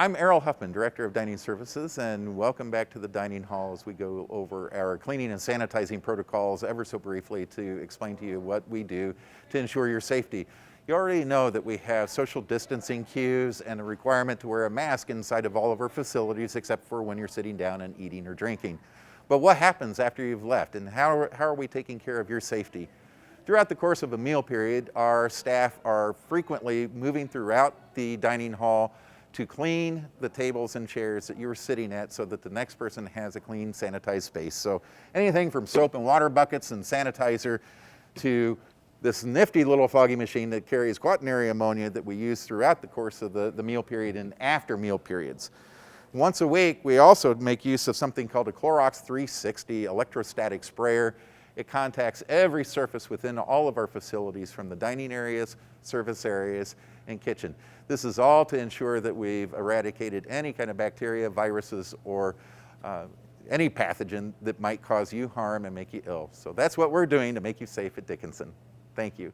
I'm Errol Huffman, Director of Dining Services, and welcome back to the dining hall as we go over our cleaning and sanitizing protocols ever so briefly to explain to you what we do to ensure your safety. You already know that we have social distancing cues and a requirement to wear a mask inside of all of our facilities except for when you're sitting down and eating or drinking. But what happens after you've left, and how are we taking care of your safety? Throughout the course of a meal period, our staff are frequently moving throughout the dining hall to clean the tables and chairs that you're sitting at so that the next person has a clean, sanitized space. So anything from soap and water buckets and sanitizer to this nifty little foggy machine that carries quaternary ammonia that we use throughout the course of the meal period and after meal periods. Once a week, we also make use of something called a Clorox 360 electrostatic sprayer. It contacts every surface within all of our facilities, from the dining areas, service areas, and kitchen. This is all to ensure that we've eradicated any kind of bacteria, viruses, or any pathogen that might cause you harm and make you ill. So that's what we're doing to make you safe at Dickinson. Thank you.